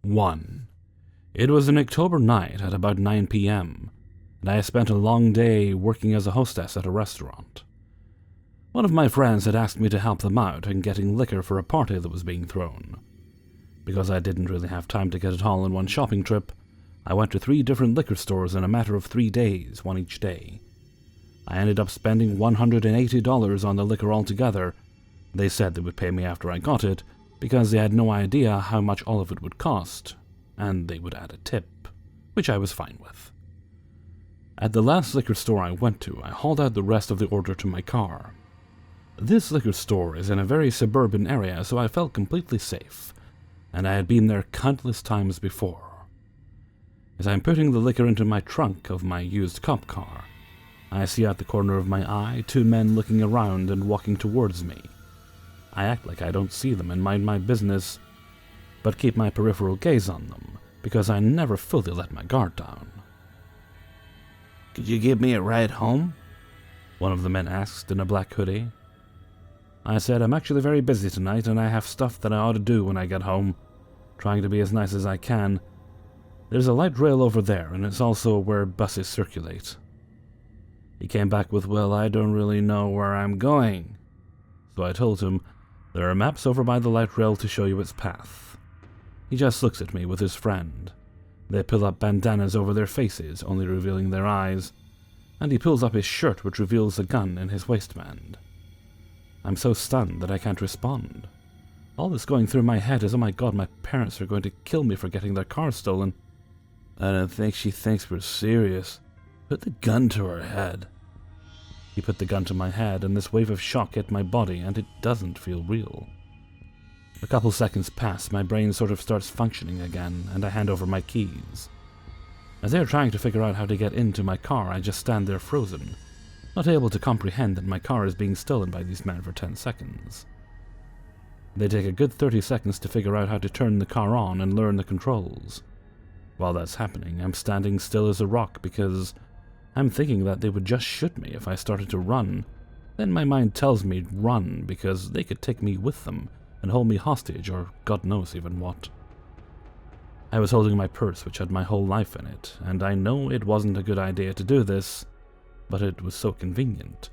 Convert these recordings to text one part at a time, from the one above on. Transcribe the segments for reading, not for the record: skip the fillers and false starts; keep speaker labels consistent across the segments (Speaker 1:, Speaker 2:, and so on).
Speaker 1: 1. It was an October night at about 9 p.m., and I spent a long day working as a hostess at a restaurant. One of my friends had asked me to help them out in getting liquor for a party that was being thrown. Because I didn't really have time to get it all in one shopping trip, I went to 3 different liquor stores in a matter of 3 days, one each day. I ended up spending $180 on the liquor altogether. They said they would pay me after I got it, because they had no idea how much all of it would cost, and they would add a tip, which I was fine with. At the last liquor store I went to, I hauled out the rest of the order to my car. This liquor store is in a very suburban area, so I felt completely safe, and I had been there countless times before. As I'm putting the liquor into my trunk of my used cop car, I see out the corner of my eye 2 men looking around and walking towards me. I act like I don't see them and mind my business, but keep my peripheral gaze on them, because I never fully let my guard down.
Speaker 2: "Could you give me a ride home?"
Speaker 1: one of the men asked in a black hoodie. I said, "I'm actually very busy tonight, and I have stuff that I ought to do when I get home, trying to be as nice as I can. There's a light rail over there, and it's also where buses circulate." He came back with, "Well, I don't really know where I'm going." So I told him, "There are maps over by the light rail to show you its path." He just looks at me with his friend. They pull up bandanas over their faces, only revealing their eyes, and he pulls up his shirt, which reveals a gun in his waistband. I'm so stunned that I can't respond. All that's going through my head is, oh my god, my parents are going to kill me for getting their car stolen.
Speaker 2: "I don't think she thinks we're serious. Put the gun to her head."
Speaker 1: He put the gun to my head, and this wave of shock hit my body, and it doesn't feel real. A couple seconds pass, my brain sort of starts functioning again, and I hand over my keys. As they are trying to figure out how to get into my car, I just stand there frozen, not able to comprehend that my car is being stolen by these men for 10 seconds. They take a good 30 seconds to figure out how to turn the car on and learn the controls. While that's happening, I'm standing still as a rock because I'm thinking that they would just shoot me if I started to run. Then my mind tells me run because they could take me with them and hold me hostage, or God knows even what. I was holding my purse, which had my whole life in it, and I know it wasn't a good idea to do this, but it was so convenient.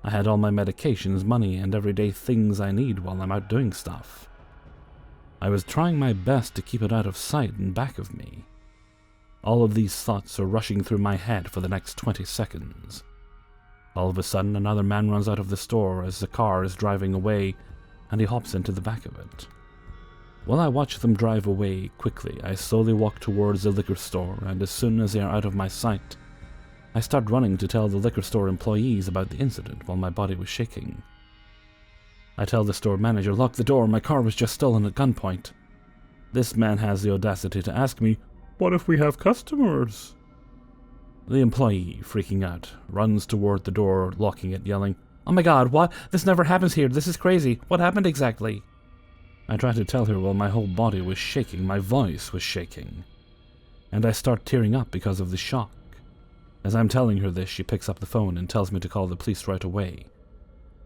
Speaker 1: I had all my medications, money, and everyday things I need while I'm out doing stuff. I was trying my best to keep it out of sight and back of me. All of these thoughts are rushing through my head for the next 20 seconds. All of a sudden, another man runs out of the store as the car is driving away, and he hops into the back of it. While I watch them drive away quickly, I slowly walk towards the liquor store, and as soon as they are out of my sight, I start running to tell the liquor store employees about the incident while my body was shaking. I tell the store manager, "Lock the door, my car was just stolen at gunpoint." This man has the audacity to ask me, "What if we have customers?" The employee, freaking out, runs toward the door, locking it, yelling, "Oh my god, what? This never happens here, this is crazy, what happened exactly?" I try to tell her while my whole body was shaking, my voice was shaking, and I start tearing up because of the shock. As I'm telling her this, she picks up the phone and tells me to call the police right away.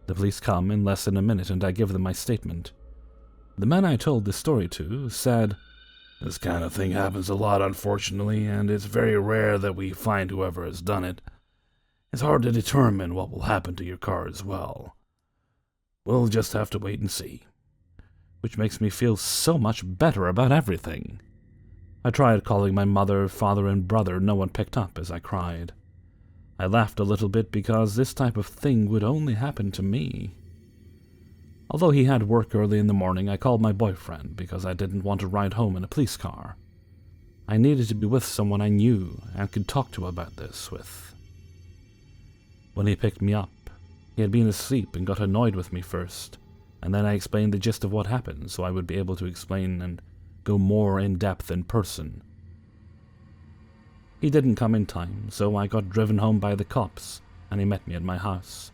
Speaker 1: The police come in less than a minute, and I give them my statement. The man I told this story to said,
Speaker 2: "This kind of thing happens a lot, unfortunately, and it's very rare that we find whoever has done it. It's hard to determine what will happen to your car as well. We'll just have to wait and see."
Speaker 1: Which makes me feel so much better about everything. I tried calling my mother, father, and brother. No one picked up as I cried. I laughed a little bit because this type of thing would only happen to me. Although he had work early in the morning, I called my boyfriend because I didn't want to ride home in a police car. I needed to be with someone I knew and could talk to about this with. When he picked me up, he had been asleep and got annoyed with me first, and then I explained the gist of what happened so I would be able to explain and go more in depth in person. He didn't come in time, so I got driven home by the cops, and he met me at my house.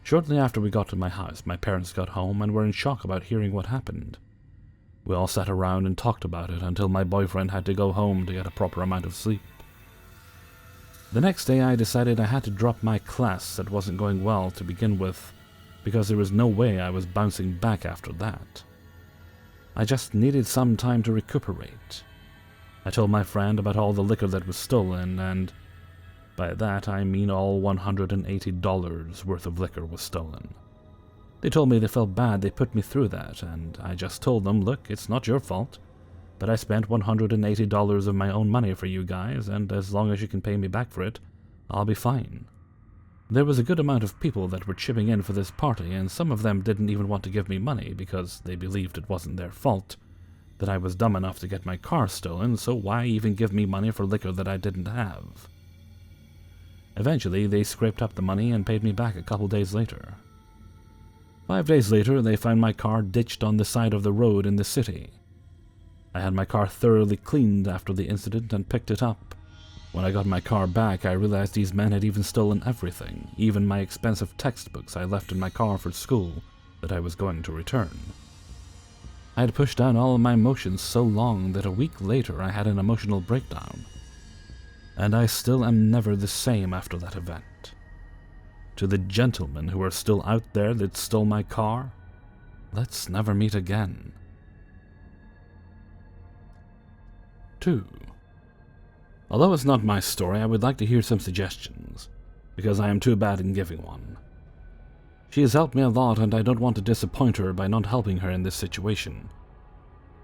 Speaker 1: Shortly after we got to my house, my parents got home and were in shock about hearing what happened. We all sat around and talked about it until my boyfriend had to go home to get a proper amount of sleep. The next day I decided I had to drop my class that wasn't going well to begin with, because there was no way I was bouncing back after that. I just needed some time to recuperate. I told my friend about all the liquor that was stolen, and by that I mean all $180 worth of liquor was stolen. They told me they felt bad they put me through that, and I just told them, look, it's not your fault, but I spent $180 of my own money for you guys, and as long as you can pay me back for it, I'll be fine. There was a good amount of people that were chipping in for this party, and some of them didn't even want to give me money because they believed it wasn't their fault, that I was dumb enough to get my car stolen, so why even give me money for liquor that I didn't have? Eventually, they scraped up the money and paid me back a couple days later. 5 days later, they found my car ditched on the side of the road in the city. I had my car thoroughly cleaned after the incident and picked it up. When I got my car back, I realized these men had even stolen everything, even my expensive textbooks I left in my car for school that I was going to return. I had pushed down all of my emotions so long that a week later I had an emotional breakdown. And I still am never the same after that event. To the gentlemen who are still out there that stole my car, let's never meet again. 2. Although it's not my story, I would like to hear some suggestions, because I am too bad in giving one. She has helped me a lot, and I don't want to disappoint her by not helping her in this situation.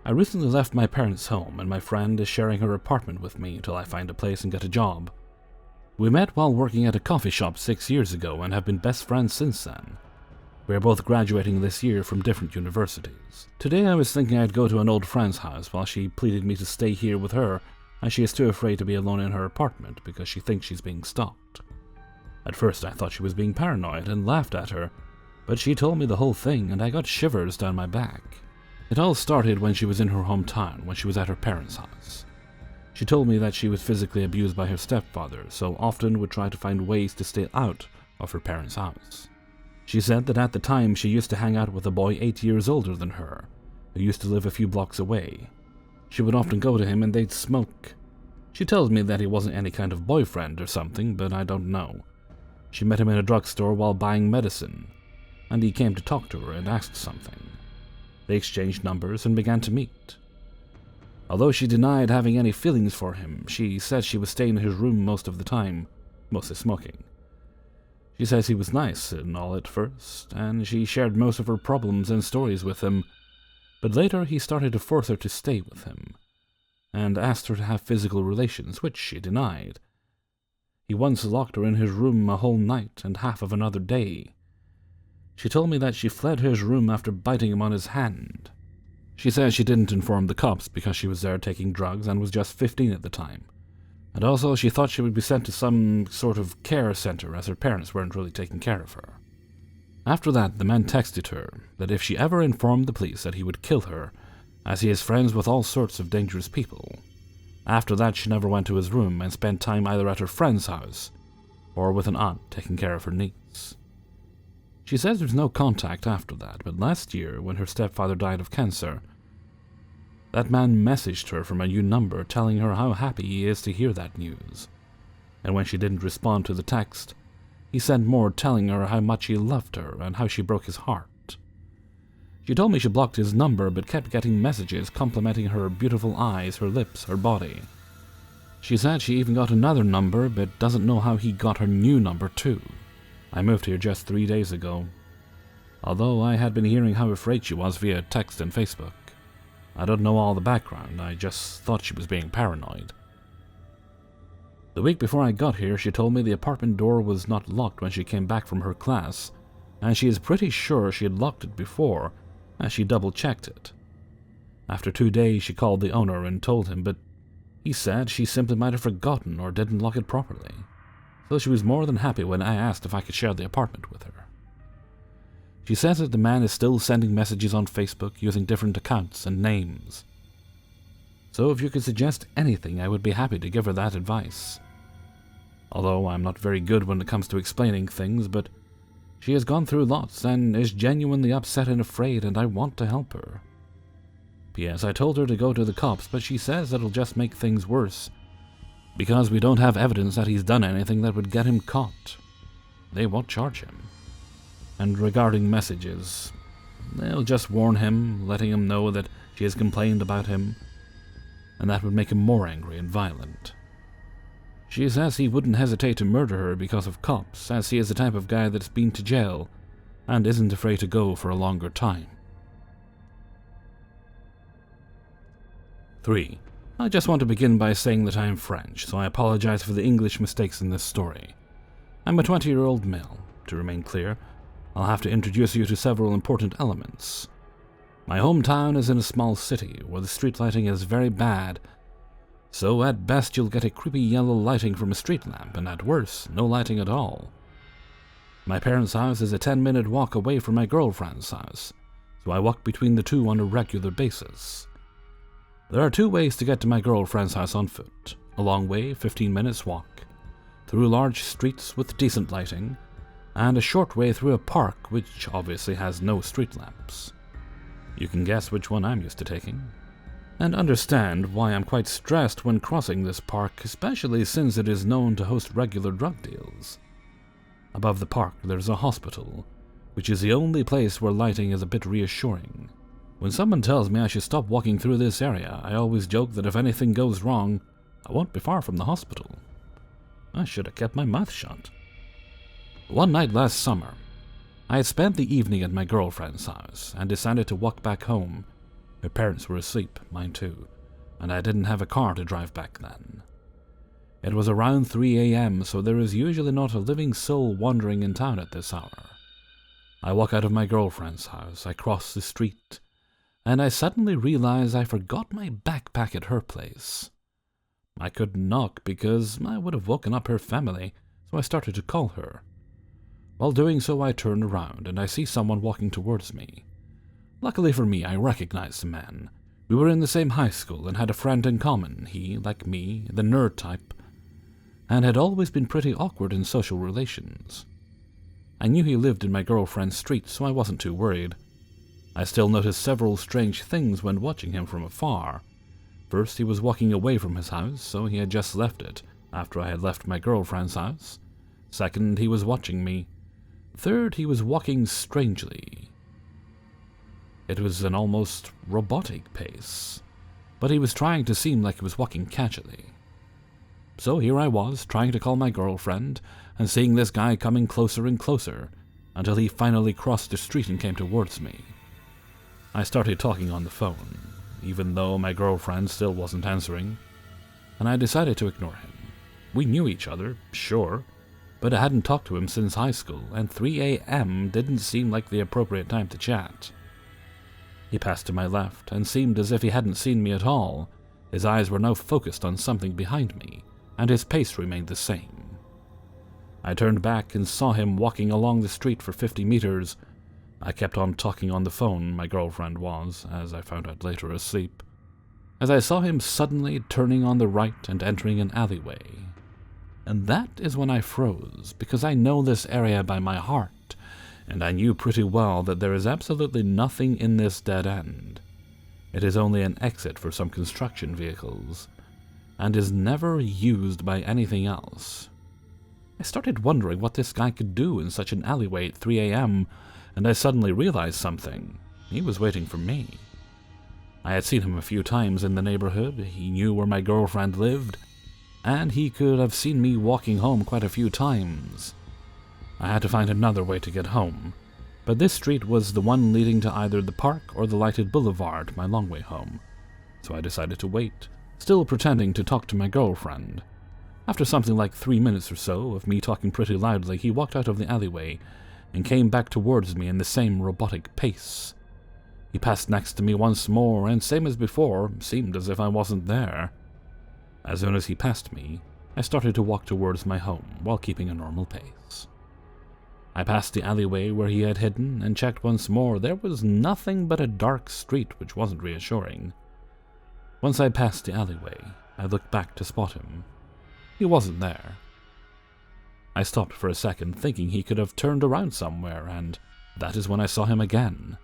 Speaker 1: I recently left my parents' home, and my friend is sharing her apartment with me until I find a place and get a job. We met while working at a coffee shop 6 years ago and have been best friends since then. We are both graduating this year from different universities. Today I was thinking I'd go to an old friend's house while she pleaded me to stay here with her, as she is too afraid to be alone in her apartment because she thinks she's being stalked. At first I thought she was being paranoid and laughed at her, but she told me the whole thing and I got shivers down my back. It all started when she was in her hometown, when she was at her parents' house. She told me that she was physically abused by her stepfather, so often would try to find ways to stay out of her parents' house. She said that at the time she used to hang out with a boy 8 years older than her, who used to live a few blocks away. She would often go to him and they'd smoke. She tells me that he wasn't any kind of boyfriend or something, but I don't know. She met him in a drugstore while buying medicine, and he came to talk to her and asked something. They exchanged numbers and began to meet. Although she denied having any feelings for him, she said she would stay in his room most of the time, mostly smoking. She says he was nice and all at first, and she shared most of her problems and stories with him, but later he started to force her to stay with him, and asked her to have physical relations, which she denied. He once locked her in his room a whole night and half of another day. She told me that she fled his room after biting him on his hand. She says she didn't inform the cops because she was there taking drugs and was just 15 at the time. And also she thought she would be sent to some sort of care center as her parents weren't really taking care of her. After that, the man texted her that if she ever informed the police that he would kill her, as he is friends with all sorts of dangerous people. After that, she never went to his room and spent time either at her friend's house or with an aunt taking care of her niece. She says there's no contact after that, but last year, when her stepfather died of cancer, that man messaged her from a new number telling her how happy he is to hear that news. And when she didn't respond to the text, he sent more telling her how much he loved her and how she broke his heart. She told me she blocked his number but kept getting messages complimenting her beautiful eyes, her lips, her body. She said she even got another number but doesn't know how he got her new number too. I moved here just 3 days ago, although I had been hearing how afraid she was via text and Facebook. I don't know all the background, I just thought she was being paranoid. The week before I got here, she told me the apartment door was not locked when she came back from her class, and she is pretty sure she had locked it before, as she double-checked it. After 2 days, she called the owner and told him, but he said she simply might have forgotten or didn't lock it properly. So she was more than happy when I asked if I could share the apartment with her. She says that the man is still sending messages on Facebook using different accounts and names. So if you could suggest anything, I would be happy to give her that advice. Although I'm not very good when it comes to explaining things, but she has gone through lots and is genuinely upset and afraid, and I want to help her. P.S. I told her to go to the cops, but she says it'll just make things worse, because we don't have evidence that he's done anything that would get him caught. They won't charge him. And regarding messages, they'll just warn him, letting him know that She has complained about him, and that would make him more angry and violent. She says he wouldn't hesitate to murder her because of cops, as he is the type of guy that's been to jail and isn't afraid to go for a longer time. 3. I just want to begin by saying that I am French, so I apologize for the English mistakes in this story. I'm a 20-year-old male. To remain clear, I'll have to introduce you to several important elements. My hometown is in a small city where the street lighting is very bad, so at best you'll get a creepy yellow lighting from a street lamp, and at worst, no lighting at all. My parents' house is a 10-minute walk away from my girlfriend's house, so I walk between the two on a regular basis. There are 2 ways to get to my girlfriend's house on foot: a long way, 15 minutes walk, through large streets with decent lighting, and a short way through a park which obviously has no street lamps. You can guess which one I'm used to taking, and understand why I'm quite stressed when crossing this park, especially since it is known to host regular drug deals. Above the park there's a hospital, which is the only place where lighting is a bit reassuring. When someone tells me I should stop walking through this area, I always joke that if anything goes wrong, I won't be far from the hospital. I should have kept my mouth shut. One night last summer, I had spent the evening at my girlfriend's house and decided to walk back home. Her parents were asleep, mine too, and I didn't have a car to drive back then. It was around 3 a.m., so there is usually not a living soul wandering in town at this hour. I walk out of my girlfriend's house, I cross the street, and I suddenly realize I forgot my backpack at her place. I couldn't knock because I would have woken up her family, so I started to call her. While doing so, I turned around and I see someone walking towards me. Luckily for me, I recognized the man. We were in the same high school and had a friend in common. He, like me, the nerd type, and had always been pretty awkward in social relations. I knew he lived in my girlfriend's street, so I wasn't too worried. I still noticed several strange things when watching him from afar. First, he was walking away from his house, so he had just left it after I had left my girlfriend's house. Second, he was watching me. Third, he was walking strangely. It was an almost robotic pace, but he was trying to seem like he was walking casually. So here I was, trying to call my girlfriend, and seeing this guy coming closer and closer, until he finally crossed the street and came towards me. I started talking on the phone, even though my girlfriend still wasn't answering, and I decided to ignore him. We knew each other, sure, but I hadn't talked to him since high school, and 3 a.m. didn't seem like the appropriate time to chat. He passed to my left, and seemed as if he hadn't seen me at all. His eyes were now focused on something behind me, and his pace remained the same. I turned back and saw him walking along the street for 50 meters. I kept on talking on the phone. My girlfriend was, as I found out later, asleep, as I saw him suddenly turning on the right and entering an alleyway. And that is when I froze, because I know this area by my heart, and I knew pretty well that there is absolutely nothing in this dead end. It is only an exit for some construction vehicles, and is never used by anything else. I started wondering what this guy could do in such an alleyway at 3 a.m., and I suddenly realized something. He was waiting for me. I had seen him a few times in the neighborhood, he knew where my girlfriend lived, and he could have seen me walking home quite a few times. I had to find another way to get home, but this street was the one leading to either the park or the lighted boulevard, my long way home, so I decided to wait, still pretending to talk to my girlfriend. After something like 3 minutes or so of me talking pretty loudly, he walked out of the alleyway and came back towards me in the same robotic pace. He passed next to me once more, and same as before, seemed as if I wasn't there. As soon as he passed me, I started to walk towards my home while keeping a normal pace. I passed the alleyway where he had hidden and checked once more. There was nothing but a dark street, which wasn't reassuring. Once I passed the alleyway, I looked back to spot him. He wasn't there. I stopped for a second, thinking he could have turned around somewhere, and that is when I saw him again.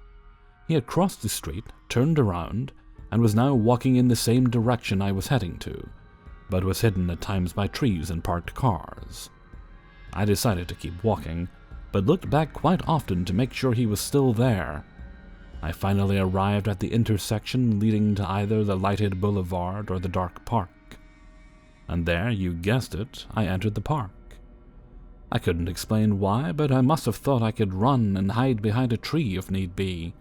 Speaker 1: He had crossed the street, turned around, and was now walking in the same direction I was heading to, but was hidden at times by trees and parked cars. I decided to keep walking, but looked back quite often to make sure he was still there. I finally arrived at the intersection leading to either the lighted boulevard or the dark park. And there, you guessed it, I entered the park. I couldn't explain why, but I must have thought I could run and hide behind a tree if need be.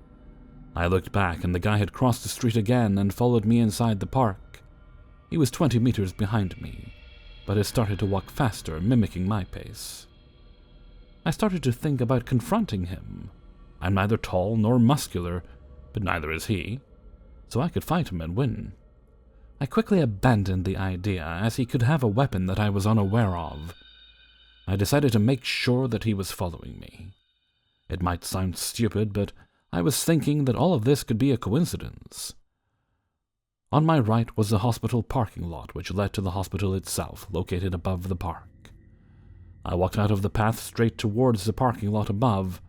Speaker 1: I looked back and the guy had crossed the street again and followed me inside the park. He was 20 meters behind me, but had started to walk faster, mimicking my pace. I started to think about confronting him. I'm neither tall nor muscular, but neither is he, so I could fight him and win. I quickly abandoned the idea, as he could have a weapon that I was unaware of. I decided to make sure that he was following me. It might sound stupid, but I was thinking that all of this could be a coincidence. On my right was the hospital parking lot, which led to the hospital itself, located above the park. I walked out of the path straight towards the parking lot above,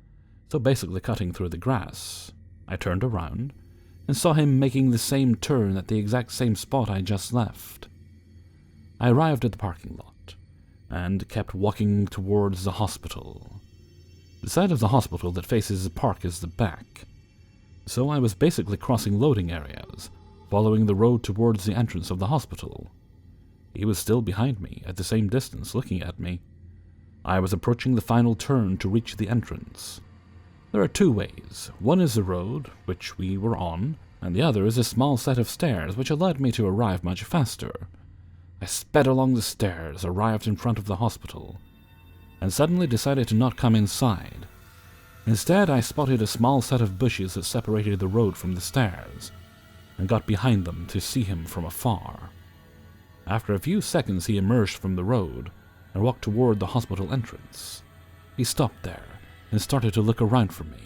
Speaker 1: so basically cutting through the grass. I turned around and saw him making the same turn at the exact same spot I just left. I arrived at the parking lot and kept walking towards the hospital. The side of the hospital that faces the park is the back, so I was basically crossing loading areas, following the road towards the entrance of the hospital. He was still behind me, at the same distance, looking at me. I was approaching the final turn to reach the entrance. There are two ways. One is the road, which we were on, and the other is a small set of stairs, which allowed me to arrive much faster. I sped along the stairs, arrived in front of the hospital, and suddenly decided to not come inside. Instead, I spotted a small set of bushes that separated the road from the stairs, and got behind them to see him from afar. After a few seconds, he emerged from the road and walked toward the hospital entrance. He stopped there and started to look around for me.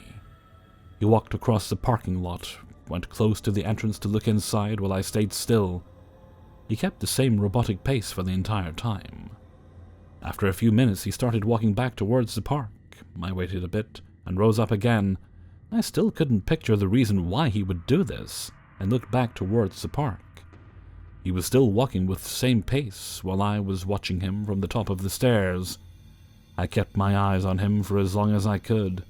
Speaker 1: He walked across the parking lot, went close to the entrance to look inside while I stayed still. He kept the same robotic pace for the entire time. After a few minutes, he started walking back towards the park. I waited a bit and rose up again. I still couldn't picture the reason why he would do this, and looked back towards the park. He was still walking with the same pace while I was watching him from the top of the stairs. I kept my eyes on him for as long as I could,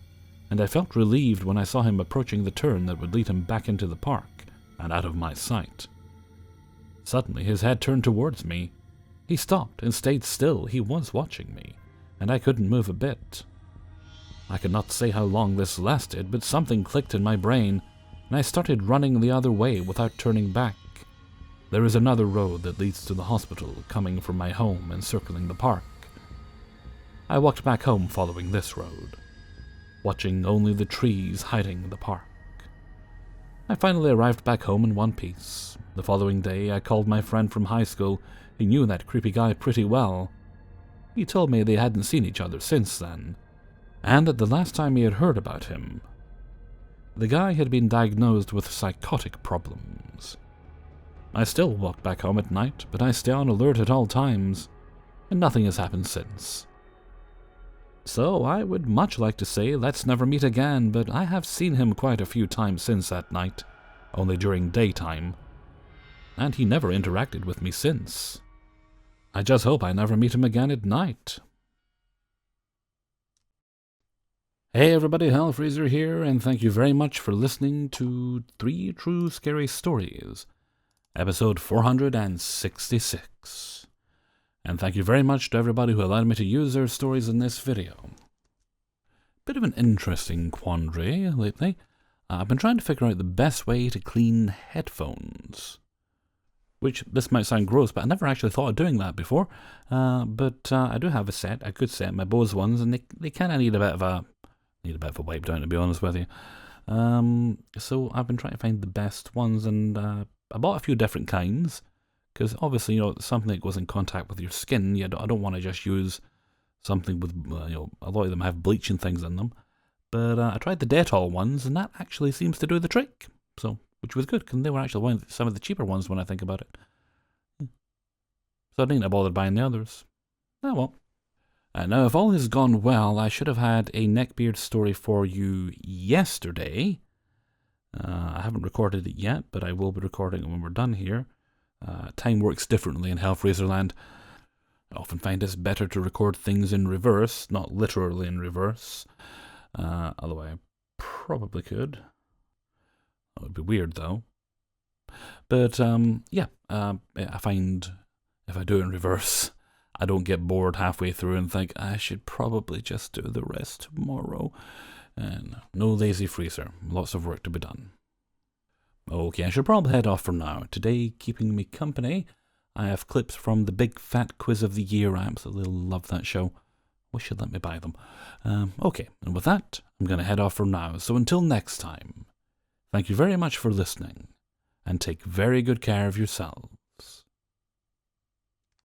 Speaker 1: and I felt relieved when I saw him approaching the turn that would lead him back into the park and out of my sight. Suddenly his head turned towards me. He stopped and stayed still. He was watching me, and I couldn't move a bit. I could not say how long this lasted, but something clicked in my brain, and I started running the other way without turning back. There is another road that leads to the hospital, coming from my home and circling the park. I walked back home following this road, watching only the trees hiding the park. I finally arrived back home in one piece. The following day, I called my friend from high school. He knew that creepy guy pretty well. He told me they hadn't seen each other since then, and that the last time he had heard about him, the guy had been diagnosed with psychotic problems. I still walk back home at night, but I stay on alert at all times, and nothing has happened since. So I would much like to say let's never meet again, but I have seen him quite a few times since that night, only during daytime, and he never interacted with me since. I just hope I never meet him again at night. Hey everybody, Hellfreezer here, and thank you very much for listening to 3 True Scary Stories, episode 466. And thank you very much to everybody who allowed me to use their stories in this video. Bit of an interesting quandary lately. I've been trying to figure out the best way to clean headphones. Which, this might sound gross, but I never actually thought of doing that before. But I do have a good set, my Bose ones, and they kind of need a bit of a wipe down, to be honest with you. So I've been trying to find the best ones, and I bought a few different kinds, because obviously, something that goes in contact with your skin, I don't want to just use something with, a lot of them have bleach and things in them. But I tried the Dettol ones, and that actually seems to do the trick. So, which was good, because they were actually some of the cheaper ones when I think about it. So I didn't bother buying the others. Oh well. Now, if all has gone well, I should have had a neckbeard story for you yesterday. I haven't recorded it yet, but I will be recording it when we're done here. Time works differently in Hellfreezer Land. I often find it's better to record things in reverse, not literally in reverse. Although I probably could. That would be weird, though. But, I find if I do it in reverse, I don't get bored halfway through and think, I should probably just do the rest tomorrow. And no lazy freezer. Lots of work to be done. Okay, I should probably head off for now. Today, keeping me company, I have clips from the Big Fat Quiz of the Year. I absolutely love that show. Wish you'd let me buy them. Okay, and with that, I'm going to head off for now. So until next time, thank you very much for listening, and take very good care of yourselves.